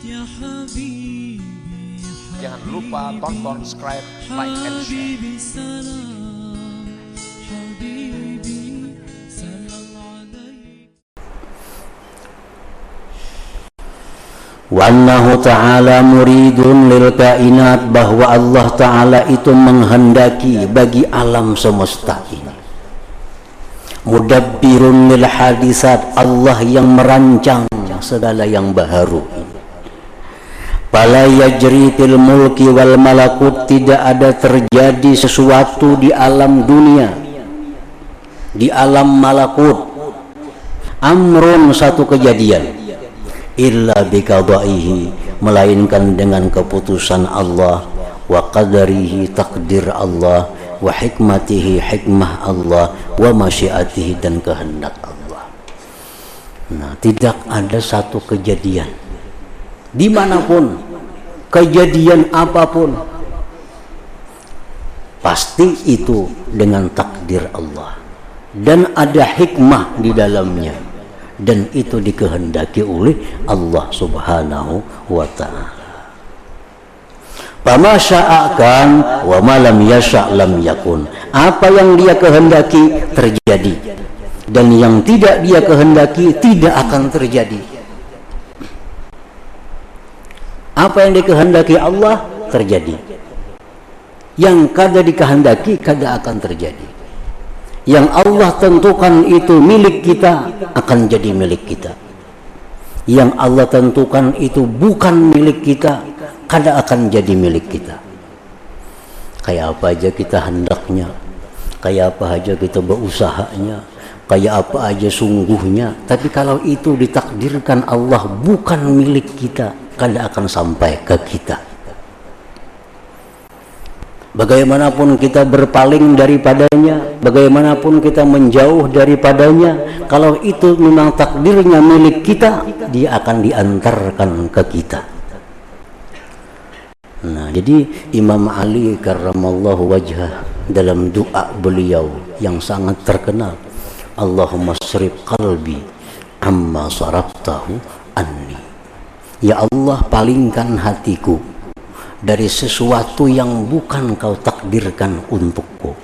Jangan lupa tonton, subscribe, like, and share. Wa annahu ta'ala muridun lil kainat, bahwa Allah ta'ala itu menghendaki bagi alam semesta ini. Mudabbirun lil hadisat, Allah yang merancang segala yang baharu ini. Fala yajri fil mulki wal malakut, tidak ada terjadi sesuatu di alam dunia, di alam malakut, amrun, satu kejadian, illa biqadaihi, melainkan dengan keputusan Allah, wa qadarihi, takdir Allah, wa hikmatihi, hikmah Allah, wa masyiatihi, dan kehendak Allah. Nah, tidak ada satu kejadian dimanapun, kejadian apapun, pasti itu dengan takdir Allah dan ada hikmah di dalamnya, dan itu dikehendaki oleh Allah subhanahu wa ta'ala. Fama sya'akan wa ma lam yasha' lam yakun, apa yang dia kehendaki terjadi, dan yang tidak dia kehendaki tidak akan terjadi. Apa yang dikehendaki Allah terjadi, yang kada dikehendaki kada akan terjadi. Yang Allah tentukan itu milik kita akan jadi milik kita. Yang Allah tentukan itu bukan milik kita kada akan jadi milik kita. Kayak apa aja kita hendaknya, kayak apa aja kita berusahanya, kayak apa aja sungguhnya, tapi kalau itu ditakdirkan Allah bukan milik kita, kada akan sampai ke kita. Bagaimanapun kita berpaling daripadanya, bagaimanapun kita menjauh daripadanya, kalau itu memang takdirnya milik kita, dia akan diantarkan ke kita. Nah, jadi Imam Ali karramallahu wajhah dalam doa beliau yang sangat terkenal, Allahumma srif qalbi amma saraftahu anni, ya Allah, palingkan hatiku dari sesuatu yang bukan kau takdirkan untukku.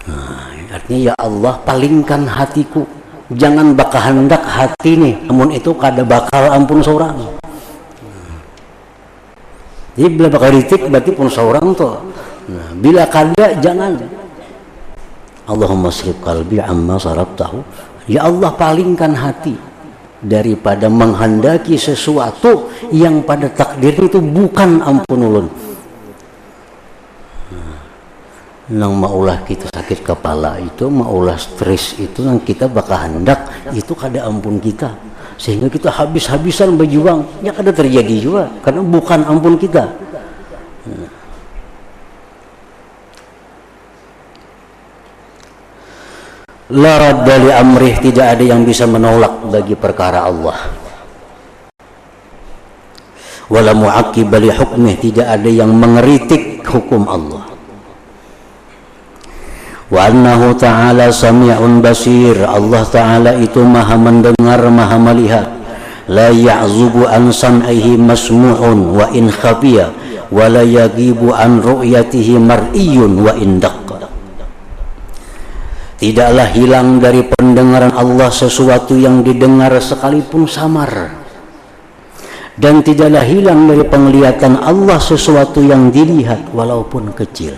Nah, artinya ya Allah, palingkan hatiku, jangan bakal hendak hati nih, namun itu kada bakal ampun seorang. Jadi bila bakal ritik berarti pun seorang tuh. Nah, bila kada jangan. Allahumma srif qalbi amma saraftahu, ya Allah, palingkan hati daripada menghendaki sesuatu yang pada takdir itu bukan ampun ulun. Nang maulah kita sakit kepala itu, maulah stres itu, nang kita bakal hendak itu kada ampun kita, sehingga kita habis-habisan berjuang, ya kada terjadi juga karena bukan ampun kita. La radda li amrih, tidak ada yang bisa menolak bagi perkara Allah. Wala mu'aqqiba li hukmih, tidak ada yang mengeritik hukum Allah. Wa annahu ta'ala sami'un basir, Allah ta'ala itu maha mendengar, maha melihat. La ya'zubu an sam'ihi masmu'un wa in khafiya, wa la yagibu an ru'yatihi mar'iyun wa in daqqa. Tidaklah hilang dari pendengaran Allah sesuatu yang didengar sekalipun samar, dan tidaklah hilang dari penglihatan Allah sesuatu yang dilihat walaupun kecil.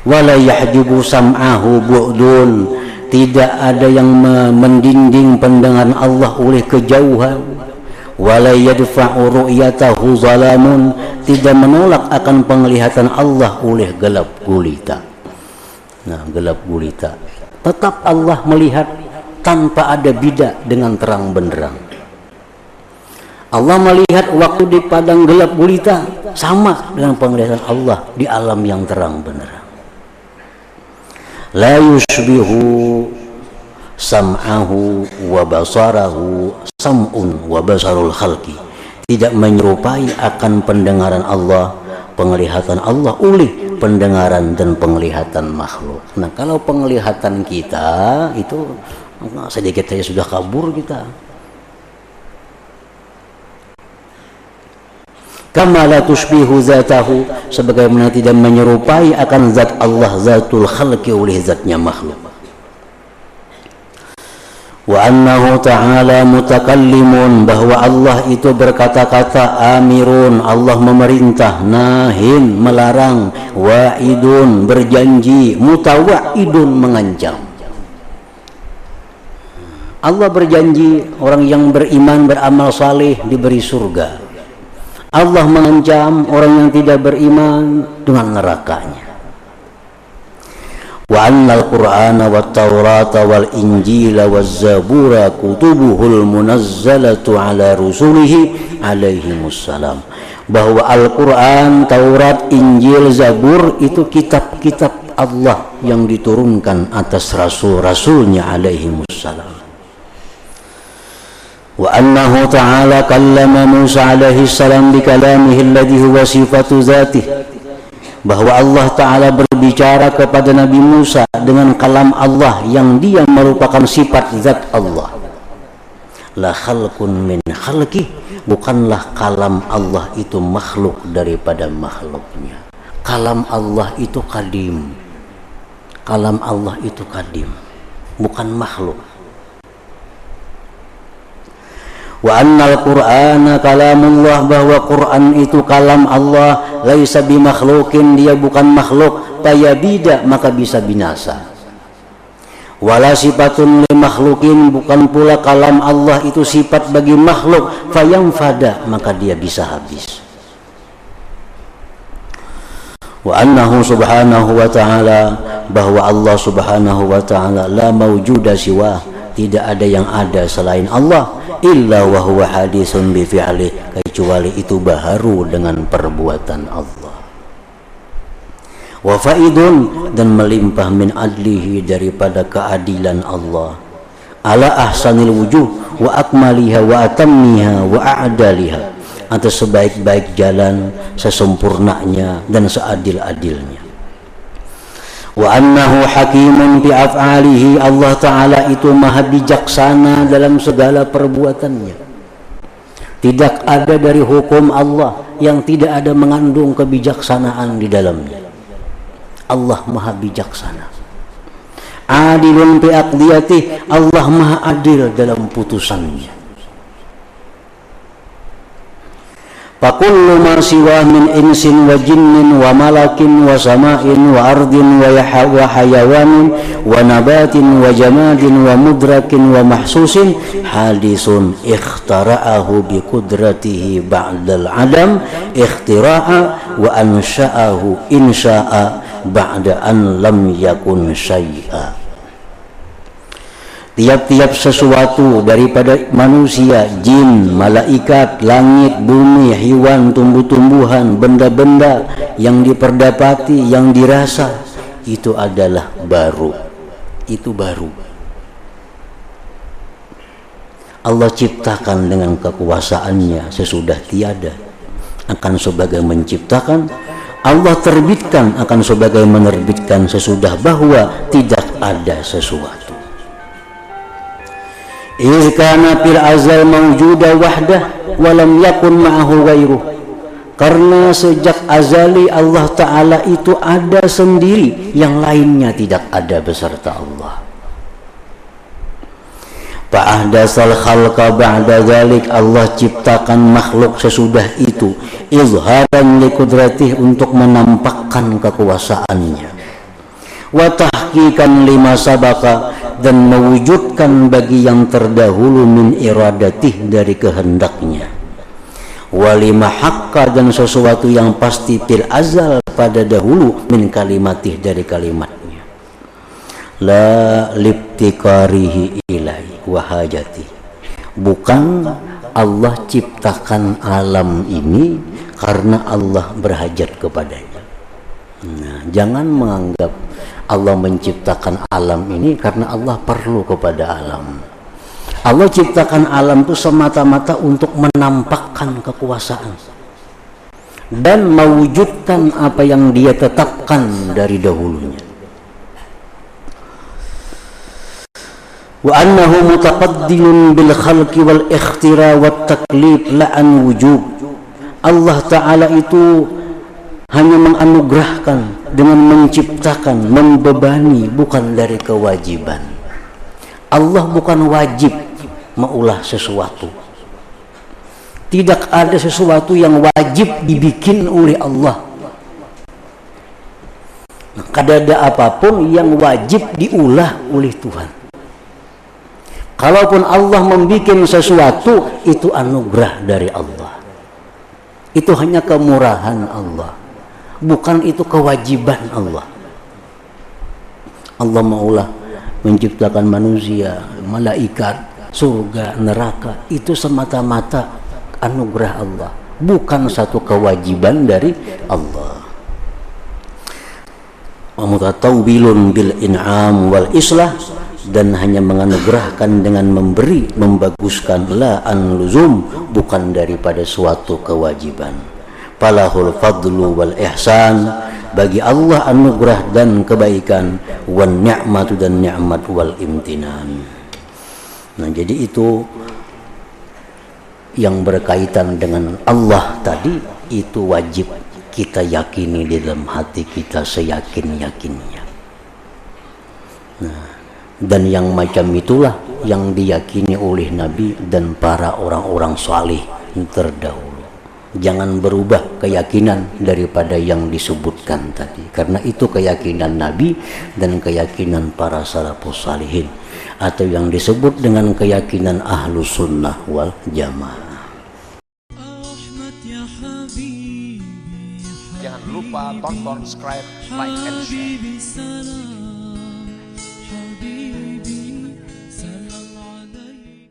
Wala yahjibu sam'ahu bu'dun, tidak ada yang mendinding pendengaran Allah oleh kejauhan. Wala yadfa'u ru'yatahu zalamun, tidak menolak akan penglihatan Allah oleh gelap gulita. Nah, gelap gulita tetap Allah melihat tanpa ada bida dengan terang benderang. Allah melihat waktu di padang gelap gulita sama dengan penglihatan Allah di alam yang terang benderang. La yushbihu sam'ahu wa basarahu sam'un wa basarul khalqi, tidak menyerupai akan pendengaran Allah, penglihatan Allah oleh pendengaran dan penglihatan makhluk. Nah, kalau penglihatan kita itu sedikit saja sudah kabur kita. kama la tushbihu zatahu, sebagaimana tidak menyerupai akan zat Allah, zatul khalqi, oleh zatnya makhluk. Wa annahu ta'ala mutakallimun, bahwa Allah itu berkata-kata, amirun, Allah memerintah, nahin, melarang, wa'idun, berjanji, mutawa'idun, mengancam. Allah berjanji orang yang beriman beramal saleh diberi surga. Allah mengancam orang yang tidak beriman dengan nerakanya. Wa annal qur'ana wat taurata wal injila waz zabura kutubuhul munazzalatu ala rusulihi alaihimussalam, bahwa Al-Quran, Taurat, Injil, Zabur itu kitab-kitab Allah yang diturunkan atas rasul-rasulnya alaihimussalam. Wa annahu ta'ala kallama Musa alaihi salam bi kalamihi alladhi huwa sifatu dzatih, bahwa Allah Ta'ala berbicara kepada Nabi Musa dengan kalam Allah yang dia merupakan sifat zat Allah. La khalqun min khalqi, bukanlah kalam Allah itu makhluk daripada makhluknya. Kalam Allah itu kadim, kalam Allah itu kadim, bukan makhluk. Wa annal qur'ana kalamullah, bahwa Quran itu kalam Allah, laisa bimakhlukin, dia bukan makhluk, fayabida, maka bisa binasa. Wala sifatun li makhlukin, bukan pula kalam Allah itu sifat bagi makhluk, fayamfada, maka dia bisa habis. Wa annahu subhanahu wa ta'ala, bahwa Allah subhanahu wa ta'ala la mawjuda siwa, tidak ada yang ada selain Allah, illa wa huwa hadisun bi fi'li, kecuali itu baharu dengan perbuatan Allah. Wa faidun, dan melimpah min adlihi, daripada keadilan Allah, ala ahsanil wujuh wa akmaliha wa atammiha wa a'daliha, atas sebaik-baik jalan, sesempurnanya dan seadil-adilnya. Wa annahu hakimun fi af'alihi, Allah Ta'ala itu maha bijaksana dalam segala perbuatannya. Tidak ada dari hukum Allah yang tidak ada mengandung kebijaksanaan di dalamnya. Allah maha bijaksana. Adilun fi aqdiyatih, Allah maha adil dalam putusannya. Fakullu ma siwa min insin wa jinnin wa malakin wa sama'in wa ardin wa hayawanin wa nabatin wa jamadin wa mudrakin wa mahsusin hadisun ikhtara'ahu bi qudratihi ba'dal adam ikhtira'a wa ansha'ahu insya'a ba'da an lam yakun syai'a. Tiap-tiap sesuatu daripada manusia, jin, malaikat, langit, bumi, hewan, tumbuh-tumbuhan, benda-benda yang diperdapati, yang dirasa, itu adalah baru. Itu baru. Allah ciptakan dengan kekuasaannya sesudah tiada. Akan sebagai menciptakan, Allah terbitkan akan sebagai menerbitkan sesudah bahwa tidak ada sesuatu. Izkana fil azal mawjuda wahdah walam yakun ma'ahu ghairuh, karena sejak azali Allah Ta'ala itu ada sendiri, yang lainnya tidak ada beserta Allah. Fa'ahdasal khalqa ba'da dzalik, Allah ciptakan makhluk sesudah itu, izharan li qudratih, untuk menampakkan kekuasaannya, wa tahqiqan lima sabaqa, dan mewujudkan bagi yang terdahulu min iradatih, dari kehendaknya, walima haqqa, dan sesuatu yang pasti fil azal pada dahulu, min kalimatih, dari kalimatnya, la libtikarihi ilai wahajati, bukan Allah ciptakan alam ini karena Allah berhajat kepadanya. Nah, jangan menganggap Allah menciptakan alam ini karena Allah perlu kepada alam. Allah ciptakan alam itu semata-mata untuk menampakkan kekuasaan dan mewujudkan apa yang dia tetapkan dari dahulunya. Wa annahu mutaqaddilun bil khalqi wal ikhtira wat taklif la an wujub, Allah Ta'ala itu hanya menganugerahkan dengan menciptakan, membebani, bukan dari kewajiban. Allah bukan wajib maulah sesuatu. Tidak ada sesuatu yang wajib dibikin oleh Allah. Kadada apapun yang wajib diulah oleh Tuhan. Kalaupun Allah membikin sesuatu, itu anugerah dari Allah. Itu hanya kemurahan Allah. Bukan itu kewajiban Allah. Allah maulah menciptakan manusia, malaikat, surga, neraka. Itu semata-mata anugerah Allah, bukan satu kewajiban dari Allah. Wa mutatawbilun bil in'am wal islah, dan hanya menganugerahkan dengan memberi, membaguskan, la an luzum, bukan daripada suatu kewajiban. Falahul fadlu wal ihsan, bagi Allah anugerah dan kebaikan, wan ni'matu, dan ni'mat, wal imtinan. Nah, jadi itu yang berkaitan dengan Allah tadi, itu wajib kita yakini di dalam hati kita seyakin-yakinnya. Nah, dan yang macam itulah yang diyakini oleh Nabi dan para orang-orang saleh terdahulu. Jangan berubah keyakinan daripada yang disebutkan tadi, karena itu keyakinan Nabi dan keyakinan para salafus salihin, atau yang disebut dengan keyakinan ahlus sunnah wal jamaah. Jangan lupa tonton, subscribe, like, and share.